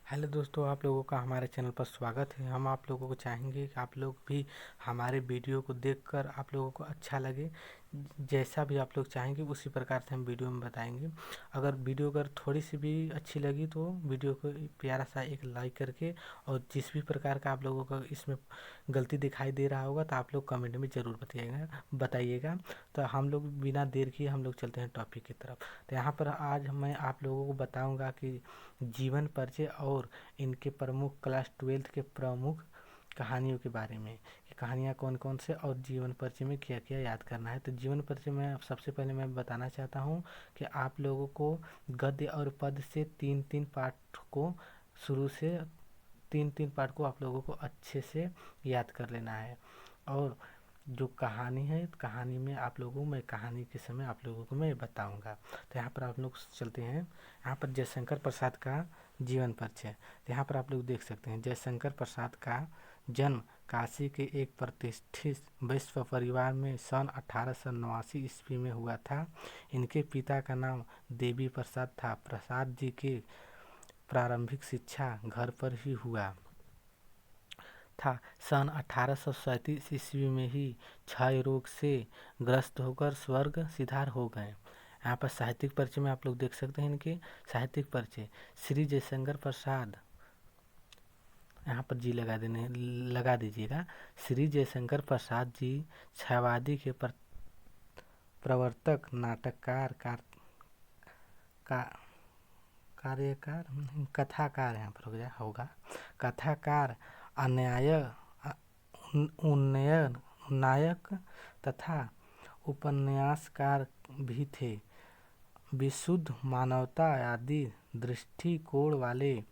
Hello दोस्तों, आप लोगों का हमारे चैनल पर स्वागत है। हम आप लोगों को चाहेंगे कि आप लोग भी हमारे वीडियो को देखकर आप लोगों को अच्छा लगे। जैसा भी आप लोग चाहेंगे उसी प्रकार से हम वीडियो में बताएंगे। अगर थोड़ी सी भी अच्छी लगी तो वीडियो को प्यारा सा एक लाइक करके, और जिस भी प्रकार का आप लोगों को इसमें गलती दिखाई दे रहा होगा तो आप लोग कमेंट में ज़रूर बताइएगा। तो हम लोग बिना देर किए हम लोग चलते हैं टॉपिक की तरफ। तो यहाँ पर आज मैं आप लोगों को बताऊँगा कि जीवन परिचय और इनके प्रमुख क्लास 12th के प्रमुख कहानियों के बारे में कि कहानियाँ कौन कौन से और जीवन परिचय में क्या क्या याद करना है। तो जीवन परिचय में सबसे पहले मैं बताना चाहता हूँ कि आप लोगों को गद्य और पद से तीन तीन पाठ को शुरू से तीन तीन पाठ को आप लोगों को अच्छे से याद कर लेना है। और जो कहानी है, कहानी में आप लोगों मैं कहानी के समय आप लोगों को मैं बताऊंगा। तो यहाँ पर आप लोग चलते हैं। यहाँ पर जयशंकर प्रसाद का जीवन परिचय। तो यहाँ पर आप लोग देख सकते हैं जयशंकर प्रसाद का जन्म काशी के एक प्रतिष्ठित वैश्य परिवार में सन 1889 ईस्वी में हुआ था। इनके पिता का नाम देवी प्रसाद था। प्रसाद जी की प्रारंभिक शिक्षा घर पर ही हुआ था। सन 1837 ईस्वी में ही क्षय रोग से ग्रस्त होकर स्वर्ग सिधार हो गए। यहाँ पर साहित्यिक परिचय में आप लोग देख सकते हैं इनके साहित्यिक परिचय। श्री जयशंकर प्रसाद, यहाँ पर जी लगा दीजिएगा। श्री जयशंकर प्रसाद जी छायावादी के प्रवर्तक, नाटककार, का, कार्यकार, कथाकार, यहाँ पर होगा कथाकार, उन्नयक तथा उपन्यासकार भी थे। विशुद्ध मानवता आदि दृष्टिकोण वाले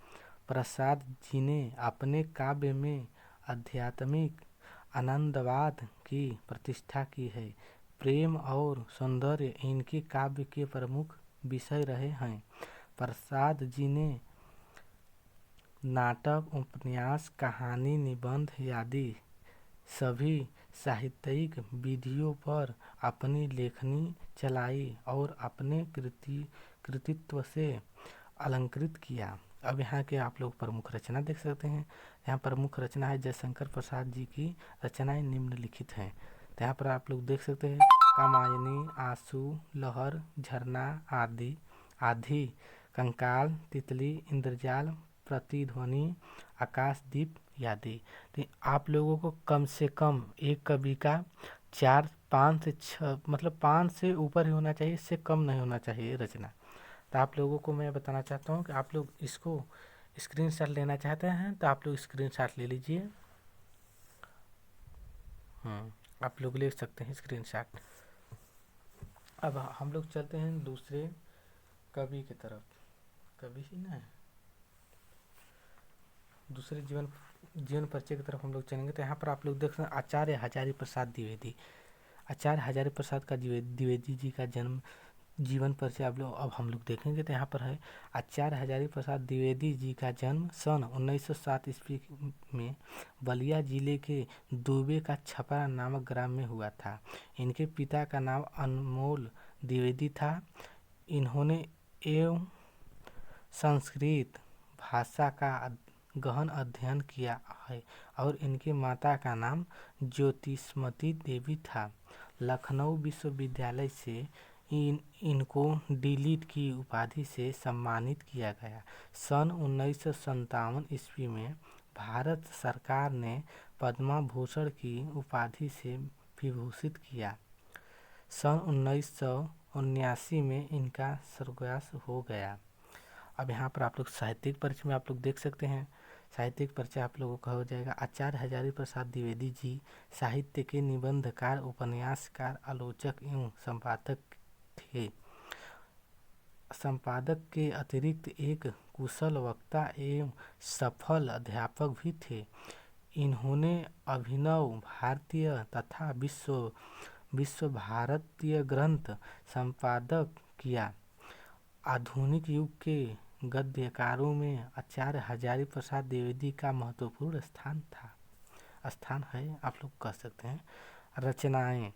प्रसाद जी ने अपने काव्य में आध्यात्मिक आनंदवाद की प्रतिष्ठा की है। प्रेम और सौंदर्य इनके काव्य के प्रमुख विषय रहे हैं। प्रसाद जी ने नाटक, उपन्यास, कहानी, निबंध आदि सभी साहित्यिक विधियों पर अपनी लेखनी चलाई और अपने कृतित्व से अलंकृत किया। अब यहाँ के आप लोग प्रमुख रचना देख सकते हैं। यहाँ प्रमुख रचना है जयशंकर प्रसाद जी की रचनाएं निम्नलिखित हैं। तो यहाँ पर आप लोग देख सकते हैं कामायनी, आंसू, लहर, झरना, आधी, कंकाल, तितली, इंद्रजाल, प्रतिध्वनि, आकाशदीप आदि। तो आप लोगों को कम से कम एक कवि का 5 से 6 मतलब 5 से ऊपर ही होना चाहिए, इससे कम नहीं होना चाहिए रचना। तो आप लोगों को मैं बताना चाहता हूँ कि आप लोग इसको स्क्रीनशॉट लेना चाहते हैं तो आप लोग स्क्रीनशॉट ले लीजिए। आप लोग ले सकते हैं स्क्रीनशॉट। अब हम लोग चलते हैं दूसरे कवि की तरफ। कवि ही ना है, दूसरे जीवन परिचय की तरफ हम लोग चलेंगे। तो यहाँ पर आप लोग देख सकते हैं आचार्य हजारी प्रसाद द्विवेदी। आचार्य हजारी प्रसाद का द्विवेदी जी का जन्म जीवन परिचय अब हम लोग देखेंगे। तो यहाँ पर है आचार्य हजारी प्रसाद द्विवेदी जी का जन्म सन 1907 ईस्वी में बलिया जिले के दुबे का छपरा नामक ग्राम में हुआ था। इनके पिता का नाम अनमोल द्विवेदी था। इन्होंने एवं संस्कृत भाषा का गहन अध्ययन किया है और इनके माता का नाम ज्योतिष्मती देवी था। लखनऊ विश्वविद्यालय से इनको डीलिट की उपाधि से सम्मानित किया गया। सन 1957 ईस्वी में भारत सरकार ने पद्म भूषण की उपाधि से विभूषित किया। सन 1979 में इनका स्वर्गवास हो गया। अब यहाँ पर आप लोग साहित्यिक परिचय में आप लोग देख सकते हैं। साहित्यिक परिचय आप लोगों का हो जाएगा। आचार्य हजारी प्रसाद द्विवेदी जी साहित्य के निबंधकार, उपन्यासकार, आलोचक एवं संपादक थे। संपादक के अतिरिक्त एक कुशल वक्ता एवं सफल अध्यापक भी थे। इन्होंने अभिनव भारतीय तथा विश्व भारतीय ग्रंथ संपादक किया। आधुनिक युग के गद्यकारों में आचार्य हजारी प्रसाद द्विवेदी का महत्वपूर्ण स्थान है, आप लोग कह सकते हैं। रचनाएं,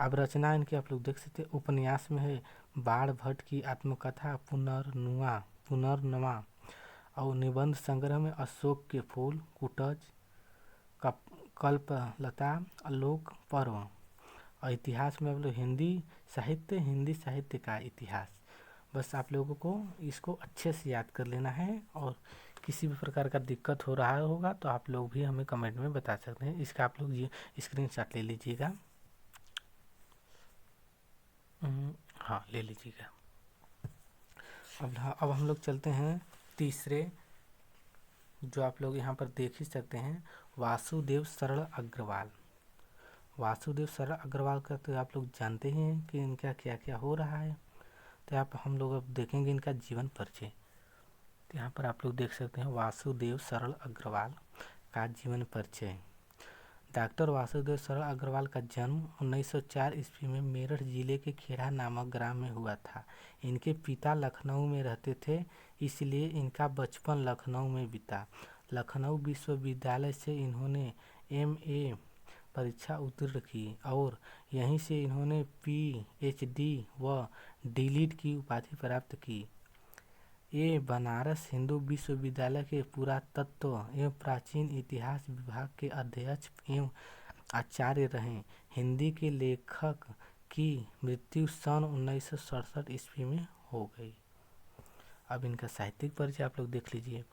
अब रचना इनकी आप लोग देख सकते हैं। उपन्यास में है बाण भट्ट की आत्मकथा पुनर्नवा, और निबंध संग्रह में अशोक के फूल, कुटज, कल्पलता, लोक पर्व। और इतिहास में आप लोग हिंदी साहित्य का इतिहास। बस आप लोगों को इसको अच्छे से याद कर लेना है, और किसी भी प्रकार का दिक्कत हो रहा होगा तो आप लोग भी हमें कमेंट में बता सकते हैं। इसका आप लोग ये स्क्रीनशॉट ले लीजिएगा। हाँ, ले लीजिएगा। अब हम लोग चलते हैं तीसरे, जो आप लोग यहाँ पर देख ही सकते हैं, वासुदेव सरल अग्रवाल। वासुदेव सरल अग्रवाल का तो आप लोग जानते ही हैं कि इनका क्या क्या हो रहा है। तो हम लोग अब देखेंगे इनका जीवन परिचय। तो यहाँ पर आप लोग देख सकते हैं वासुदेव सरल अग्रवाल का जीवन परिचय। डॉक्टर वासुदेव सरल अग्रवाल का जन्म 1904 ईस्वी में मेरठ जिले के खेड़ा नामक ग्राम में हुआ था। इनके पिता लखनऊ में रहते थे, इसलिए इनका बचपन लखनऊ में बीता। लखनऊ विश्वविद्यालय से इन्होंने MA परीक्षा उत्तीर्ण की और यहीं से इन्होंने PhD व D.Litt की उपाधि प्राप्त की। ये बनारस हिंदू विश्वविद्यालय के पुरातत्व एवं प्राचीन इतिहास विभाग के अध्यक्ष एवं आचार्य रहे। हिंदी के लेखक की मृत्यु सन 1967 ईस्वी में हो गई। अब इनका साहित्यिक परिचय आप लोग देख लीजिए।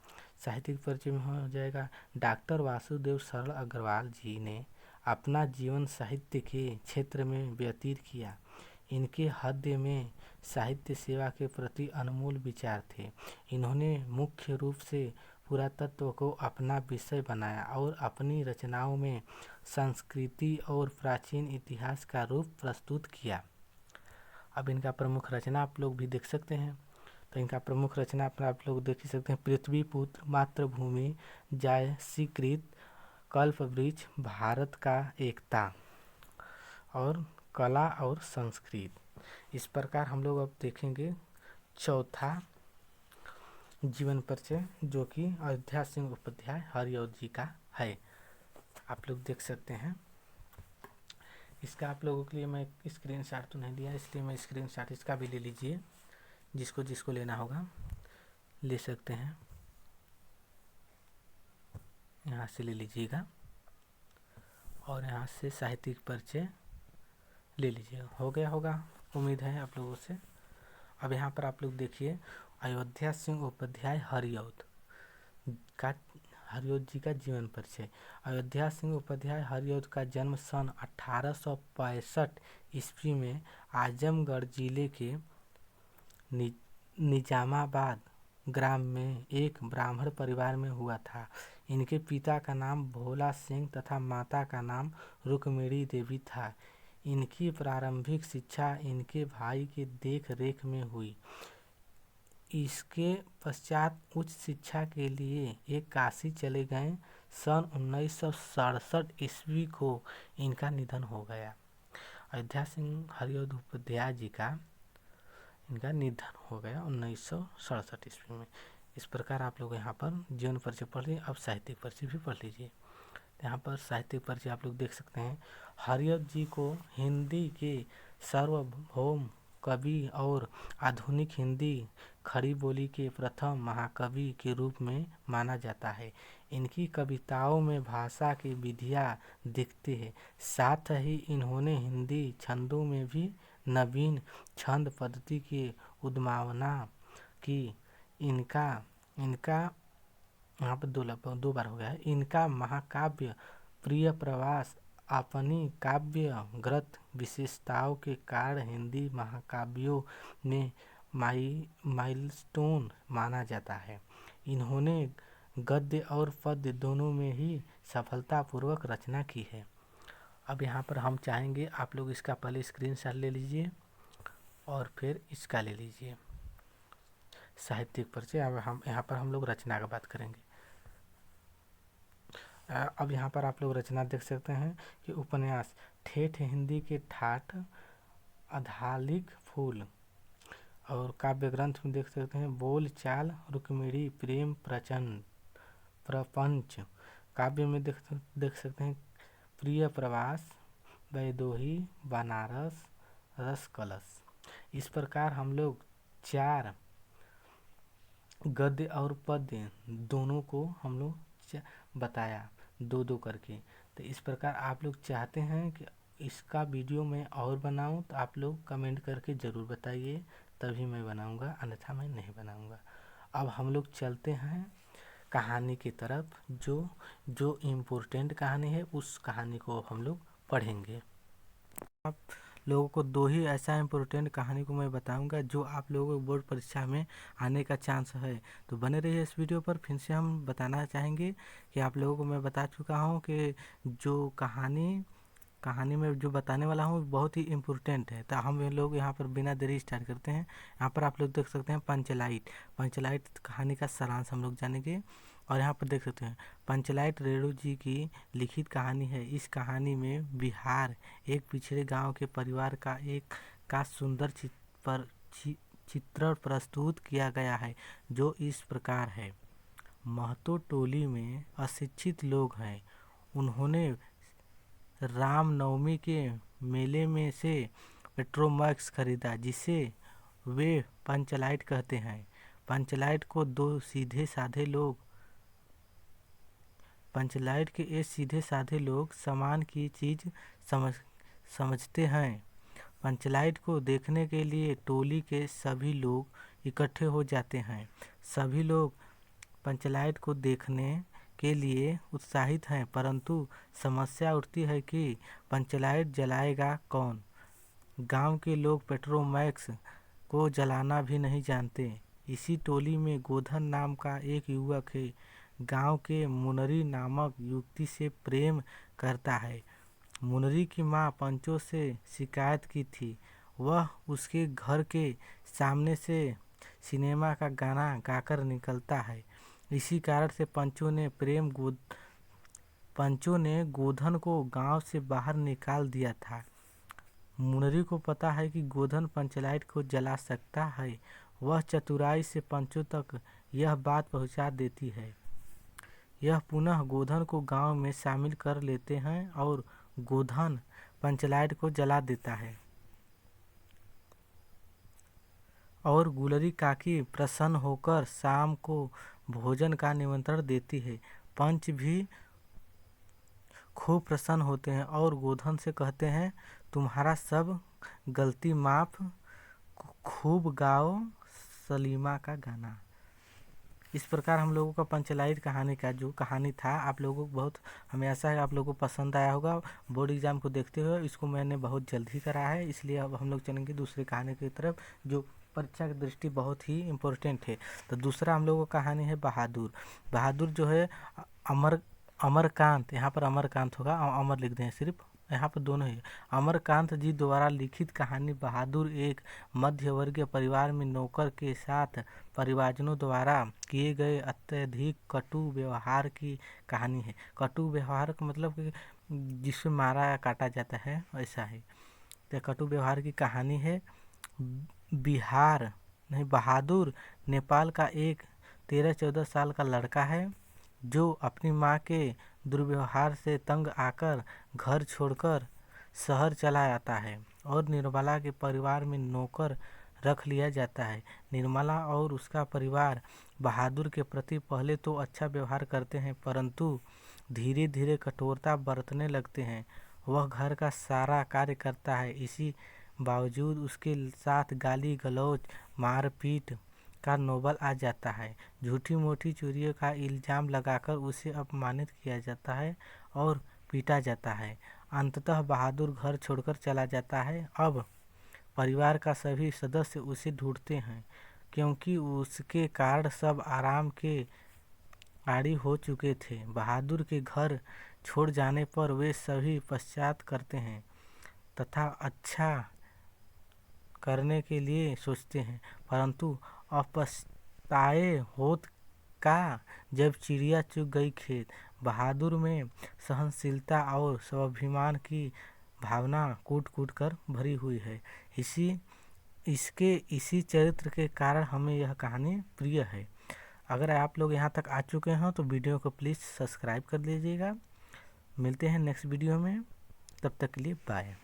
साहित्यिक परिचय में हो जाएगा, डॉक्टर वासुदेव सरल अग्रवाल जी ने अपना जीवन साहित्य के क्षेत्र में व्यतीत किया। इनके हृदय में साहित्य सेवा के प्रति अनमोल विचार थे। इन्होंने मुख्य रूप से पुरातत्व को अपना विषय बनाया और अपनी रचनाओं में संस्कृति और प्राचीन इतिहास का रूप प्रस्तुत किया। अब इनका प्रमुख रचना आप लोग भी देख सकते हैं। तो इनका प्रमुख रचना आप लोग देख ही सकते हैं, पृथ्वी पुत्र, मातृभूमि, जायसीकृत, कल्पवृक्ष, भारत का एकता और कला और संस्कृत। इस प्रकार हम लोग अब देखेंगे चौथा जीवन परिचय, जो कि अयोध्या सिंह उपाध्याय हरिऔध जी का है। आप लोग देख सकते हैं। इसका आप लोगों के लिए मैं स्क्रीनशॉट तो नहीं दिया, इसलिए मैं स्क्रीनशॉट इसका भी ले लीजिए। जिसको जिसको लेना होगा ले सकते हैं, यहाँ से ले लीजिएगा और यहाँ से साहित्यिक परिचय ले लीजिएगा। हो गया होगा, उम्मीद है आप लोगों से। अब यहाँ पर आप लोग देखिए, अयोध्या सिंह उपाध्याय हरिऔध जी का जीवन परिचय। अयोध्या सिंह उपाध्याय हरिऔध का जन्म सन 1865 ईस्वी में आजमगढ़ जिले के निजामाबाद ग्राम में एक ब्राह्मण परिवार में हुआ था। इनके पिता का नाम भोला सिंह तथा माता का नाम रुक्मिणी देवी था। इनकी प्रारंभिक शिक्षा इनके भाई के देख रेख में हुई। इसके पश्चात उच्च शिक्षा के लिए एक काशी चले गए। सन 1967 ईस्वी को इनका निधन हो गया। अयोध्या सिंह हरिऔध उपाध्याय जी का इनका निधन हो गया 1967 ईस्वी में। इस प्रकार आप लोग यहाँ पर जीवन परिचय पढ़ लीजिए। अब साहित्यिक परिचय भी पढ़ लीजिए। यहाँ पर साहित्यिक परिचय आप लोग देख सकते हैं, हरिऔध जी को हिंदी के सार्वभौम कवि और आधुनिक हिंदी खड़ी बोली के प्रथम महाकवि के रूप में माना जाता है। इनकी कविताओं में भाषा की विधियाँ दिखती है। साथ ही इन्होंने हिंदी छंदों में भी नवीन छंद पद्धति की उद्भावना की। इनका यहाँ पर दो बार हो गया है। इनका महाकाव्य प्रिय प्रवास अपनी काव्य ग्रंथ विशेषताओं के कारण हिंदी महाकाव्यों में माइलस्टोन माना जाता है। इन्होंने गद्य और पद्य दोनों में ही सफलतापूर्वक रचना की है। अब यहाँ पर हम चाहेंगे आप लोग इसका पहले स्क्रीनशॉट ले लीजिए और फिर इसका ले लीजिए साहित्यिक परिचय। अब यहाँ पर हम लोग रचना की बात करेंगे। अब यहाँ पर आप लोग रचना देख सकते हैं कि उपन्यास ठेठ हिंदी के ठाठ आधालिक फूल, और काव्य ग्रंथ में देख सकते हैं बोल चाल रुक्मिणी प्रेम प्रपंच। काव्य में देख सकते हैं प्रिय प्रवास, वैदोही, बनारस, रस कलश। इस प्रकार हम लोग 4 गद्य और पद्य दोनों को हम लोग बताया दो दो करके। तो इस प्रकार आप लोग चाहते हैं कि इसका वीडियो मैं और बनाऊं तो आप लोग कमेंट करके ज़रूर बताइए, तभी मैं बनाऊंगा, अन्यथा मैं नहीं बनाऊंगा। अब हम लोग चलते हैं कहानी की तरफ। जो इम्पोर्टेंट कहानी है उस कहानी को हम लोग पढ़ेंगे। आप लोगों को दो ही ऐसा इम्पोर्टेंट कहानी को मैं बताऊंगा जो आप लोगों को बोर्ड परीक्षा में आने का चांस है। तो बने रहिए इस वीडियो पर। फिर से हम बताना चाहेंगे कि आप लोगों को मैं बता चुका हूं कि जो कहानी में जो बताने वाला हूँ बहुत ही इम्पोर्टेंट है। तो हम लोग यहाँ पर बिना देरी स्टार्ट करते हैं। यहाँ पर आप लोग देख सकते हैं पंचलाइट कहानी का सारांश हम लोग जानेंगे। और यहाँ पर देख सकते हैं पंचलाइट रेणु जी की लिखित कहानी है। इस कहानी में बिहार एक पिछड़े गांव के परिवार का सुंदर चित्रण प्रस्तुत किया गया है, जो इस प्रकार है। महतो टोली में अशिक्षित लोग हैं। उन्होंने रामनवमी के मेले में से पेट्रोमैक्स खरीदा, जिसे वे पंचलाइट कहते हैं। पंचलाइट के ये सीधे साधे लोग सामान की चीज समझते हैं। पंचलाइट को देखने के लिए टोली के सभी लोग इकट्ठे हो जाते हैं। सभी लोग पंचलाइट को देखने के लिए उत्साहित हैं, परंतु समस्या उठती है कि पंचलाइट जलाएगा कौन। गांव के लोग पेट्रोमैक्स को जलाना भी नहीं जानते। इसी टोली में गोधन नाम का एक युवक है। गांव के मुनरी नामक युवती से प्रेम करता है। मुनरी की मां पंचों से शिकायत की थी। वह उसके घर के सामने से सिनेमा का गाना गाकर निकलता है। इसी कारण से पंचों ने गोधन को गांव से बाहर निकाल दिया था। मुनरी को पता है कि गोधन पंचलाइट को जला सकता है। वह चतुराई से पंचों तक यह बात पहुंचा देती है। यह पुनः गोधन को गांव में शामिल कर लेते हैं और गोधन पंचलाइट को जला देता है। और गुलरी काकी प्रसन्न होकर शाम को भोजन का निमंत्रण देती है। पंच भी खूब प्रसन्न होते हैं और गोधन से कहते हैं, तुम्हारा सब गलती माफ, खूब गाओ सलीमा का गाना। इस प्रकार हम लोगों का पंचलाइट कहानी का जो कहानी था आप लोगों को बहुत, हमें आशा है आप लोगों को पसंद आया होगा। बोर्ड एग्जाम को देखते हुए इसको मैंने बहुत जल्द ही करा है, इसलिए अब हम लोग चलेंगे दूसरी कहानी की तरफ जो परीक्षा की दृष्टि बहुत ही इम्पोर्टेंट है। तो दूसरा हम लोगों का कहानी है बहादुर जो है अमरकांत, यहाँ पर अमरकांत होगा, अमर लिख दें सिर्फ, यहाँ पर दोनों ही। अमरकांत जी द्वारा लिखित कहानी बहादुर एक मध्यवर्गीय परिवार में नौकर के साथ परिवारजनों द्वारा किए गए अत्यधिक कटु व्यवहार की कहानी है। कटु व्यवहार का मतलब कि जिससे मारा या काटा जाता है, ऐसा है। तो कटु व्यवहार की कहानी है। बहादुर नेपाल का एक 13-14 साल का लड़का है जो अपनी माँ के दुर्व्यवहार से तंग आकर घर छोड़कर शहर चला आता है और निर्मला के परिवार में नौकर रख लिया जाता है। निर्मला और उसका परिवार बहादुर के प्रति पहले तो अच्छा व्यवहार करते हैं, परंतु धीरे धीरे कठोरता बरतने लगते हैं। वह घर का सारा कार्य करता है, इसी बावजूद उसके साथ गाली गलौज मारपीट का नौबल आ जाता है। झूठी मोटी चोरियों का इल्जाम लगाकर उसे अपमानित किया जाता है और पीटा जाता है। अंततः बहादुर घर छोड़कर चला जाता है। अब परिवार का सभी सदस्य उसे ढूंढते हैं, क्योंकि उसके कारण सब आराम के आड़ी हो चुके थे। बहादुर के घर छोड़ जाने पर वे सभी पश्चात करते हैं तथा अच्छा करने के लिए सोचते हैं, परंतु अपछताए होत का जब चिड़िया चुग गई खेत। बहादुर में सहनशीलता और स्वाभिमान की भावना कूट कूट कर भरी हुई है। इसी चरित्र के कारण हमें यह कहानी प्रिय है। अगर आप लोग यहाँ तक आ चुके हैं तो वीडियो को प्लीज़ सब्सक्राइब कर लीजिएगा। मिलते हैं नेक्स्ट वीडियो में, तब तक के लिए बाय।